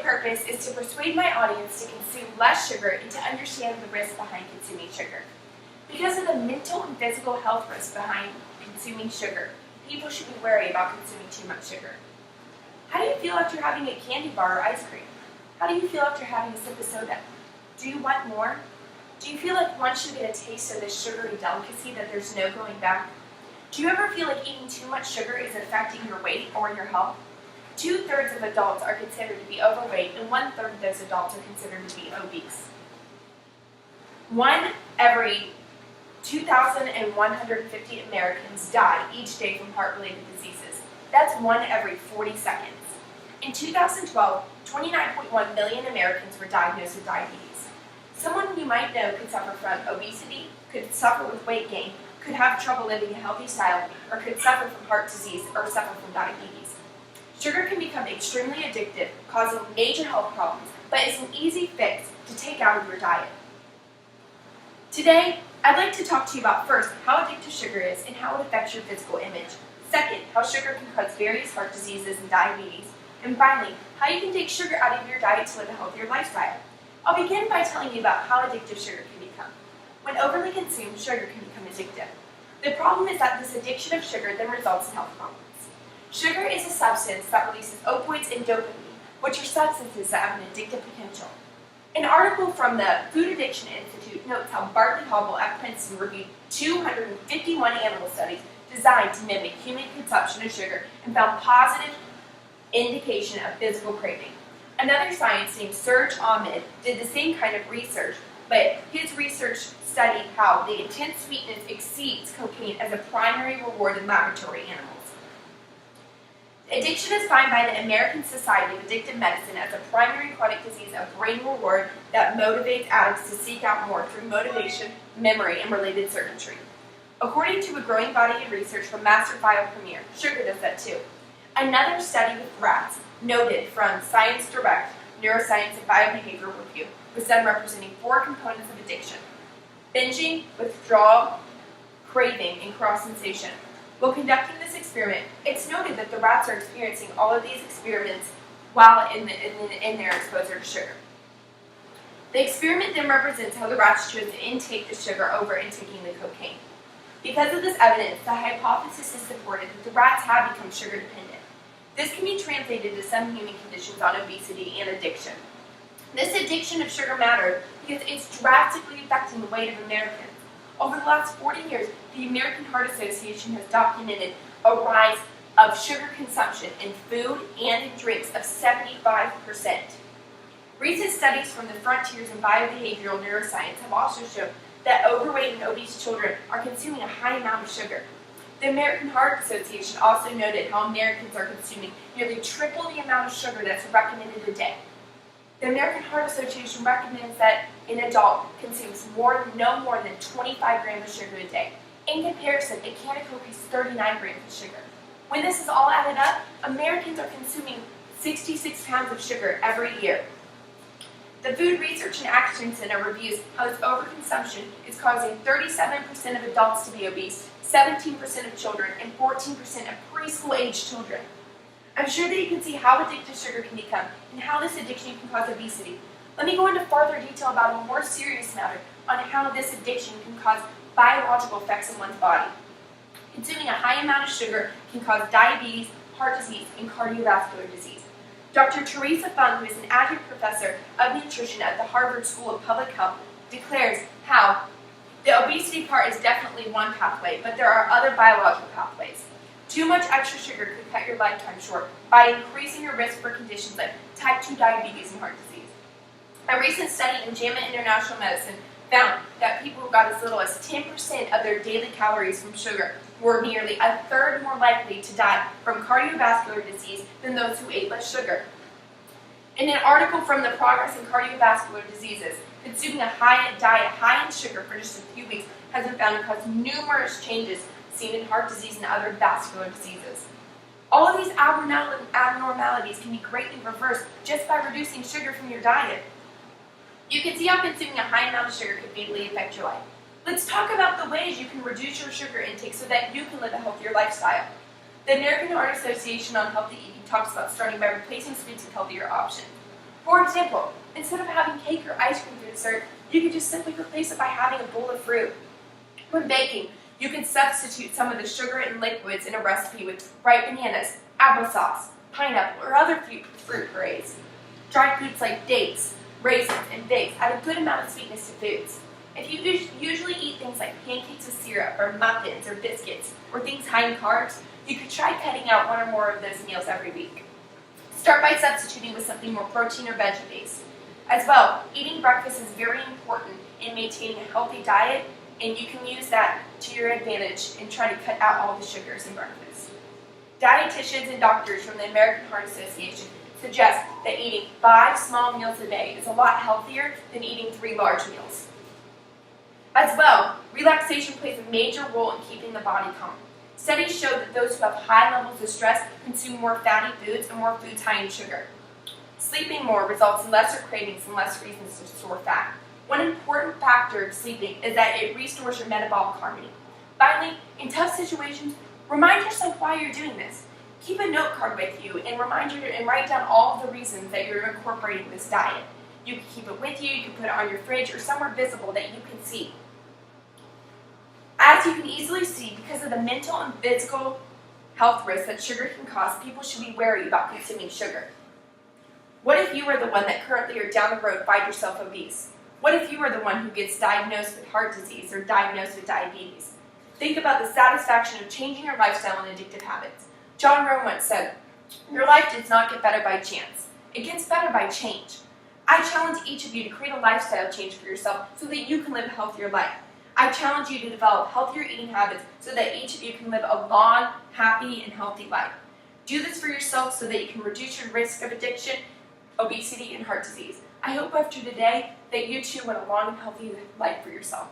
My purpose is to persuade my audience to consume less sugar and to understand the risks behind consuming sugar. Because of the mental and physical health risks behind consuming sugar, people should be wary about consuming too much sugar. How do you feel after having a candy bar or ice cream? How do you feel after having a sip of soda? Do you want more? Do you feel like once you get a taste of this sugary delicacy that there's no going back? Do you ever feel like eating too much sugar is affecting your weight or your health? 2/3 of adults are considered to be overweight, and 1/3 of those adults are considered to be obese. 1 every 2,150 Americans die each day from heart-related diseases. That's 1 every 40 seconds. In 2012, 29.1 million Americans were diagnosed with diabetes. Someone you might know could suffer from obesity, could suffer with weight gain, could have trouble living a healthy style, or could suffer from heart disease or suffer from diabetes. Sugar can become extremely addictive, causing major health problems, but it's an easy fix to take out of your diet. Today, I'd like to talk to you about first, how addictive sugar is and how it affects your physical image. Second, how sugar can cause various heart diseases and diabetes. And finally, how you can take sugar out of your diet to live a healthier lifestyle. I'll begin by telling you about how addictive sugar can become. When overly consumed, sugar can become addictive. The problem is that this addiction of sugar then results in health problems. Sugar is a substance that releases opioids and dopamine, which are substances that have an addictive potential. An article from the Food Addiction Institute notes how Bartley Hobble at Princeton reviewed 251 animal studies designed to mimic human consumption of sugar and found positive indication of physical craving. Another scientist named Serge Ahmed did the same kind of research, but his research studied how the intense sweetness exceeds cocaine as a primary reward in laboratory animals. Addiction is defined by the American Society of Addictive Medicine as a primary chronic disease of brain reward that motivates addicts to seek out more through motivation, memory, and related circuitry. According to a growing body of research from Master File Premier, sugar does that too. Another study with rats, noted from Science Direct, Neuroscience and Biobehavioral Review, was done representing 4 components of addiction: binging, withdrawal, craving, and cross sensation. While conducting this experiment, it's noted that the rats are experiencing all of these experiments while in their exposure to sugar. The experiment then represents how the rats chose to intake the sugar over intaking the cocaine. Because of this evidence, the hypothesis is supported that the rats have become sugar dependent. This can be translated to some human conditions on obesity and addiction. This addiction of sugar matters because it's drastically affecting the weight of Americans. Over the last 40 years, the American Heart Association has documented a rise of sugar consumption in food and in drinks of 75%. Recent studies from the frontiers in biobehavioral neuroscience have also shown that overweight and obese children are consuming a high amount of sugar. The American Heart Association also noted how Americans are consuming nearly triple the amount of sugar that's recommended a day. The American Heart Association recommends that an adult consumes no more than 25 grams of sugar a day. In comparison, a can of Coke is 39 grams of sugar. When this is all added up, Americans are consuming 66 pounds of sugar every year. The Food Research and Action Center reviews how this overconsumption is causing 37% of adults to be obese, 17% of children, and 14% of preschool-aged children. I'm sure that you can see how addictive sugar can become and how this addiction can cause obesity. Let me go into further detail about a more serious matter on how this addiction can cause biological effects in one's body. Consuming a high amount of sugar can cause diabetes, heart disease, and cardiovascular disease. Dr. Teresa Fung, who is an adjunct professor of nutrition at the Harvard School of Public Health, declares how the obesity part is definitely one pathway, but there are other biological pathways. Too much extra sugar could cut your lifetime short by increasing your risk for conditions like type 2 diabetes and heart disease. A recent study in JAMA International Medicine found that people who got as little as 10% of their daily calories from sugar were nearly a third more likely to die from cardiovascular disease than those who ate less sugar. In an article from the Progress in Cardiovascular Diseases, consuming a diet high in sugar for just a few weeks has been found to cause numerous changes seen in heart disease and other vascular diseases. All of these abnormalities can be greatly reversed just by reducing sugar from your diet. You can see how consuming a high amount of sugar could fatally affect your life. Let's talk about the ways you can reduce your sugar intake so that you can live a healthier lifestyle. The American Heart Association on Healthy Eating talks about starting by replacing sweets with healthier options. For example, instead of having cake or ice cream for dessert, you could just simply replace it by having a bowl of fruit. When baking, you can substitute some of the sugar and liquids in a recipe with ripe bananas, applesauce, pineapple, or other fruit purees. Dried foods like dates, raisins, and figs add a good amount of sweetness to foods. If you usually eat things like pancakes with syrup, or muffins, or biscuits, or things high in carbs, you could try cutting out one or more of those meals every week. Start by substituting with something more protein or veggie-based. As well, eating breakfast is very important in maintaining a healthy diet, and you can use that to your advantage in trying to cut out all the sugars in breakfast. Dietitians and doctors from the American Heart Association suggest that eating 5 small meals a day is a lot healthier than eating 3 large meals. As well, relaxation plays a major role in keeping the body calm. Studies show that those who have high levels of stress consume more fatty foods and more foods high in sugar. Sleeping more results in lesser cravings and less reasons to store fat. One important factor of sleeping is that it restores your metabolic harmony. Finally, in tough situations, remind yourself why you're doing this. Keep a note card with you and write down all of the reasons that you're incorporating this diet. You can keep it with you, you can put it on your fridge, or somewhere visible that you can see. As you can easily see, because of the mental and physical health risks that sugar can cause, people should be wary about consuming sugar. What if you are the one that currently or down the road find yourself obese? What if you are the one who gets diagnosed with heart disease or diagnosed with diabetes? Think about the satisfaction of changing your lifestyle and addictive habits. John Rohn once said, "Your life does not get better by chance. It gets better by change." I challenge each of you to create a lifestyle change for yourself so that you can live a healthier life. I challenge you to develop healthier eating habits so that each of you can live a long, happy, and healthy life. Do this for yourself so that you can reduce your risk of addiction, obesity, and heart disease. I hope after today that you too want a long and healthy life for yourself.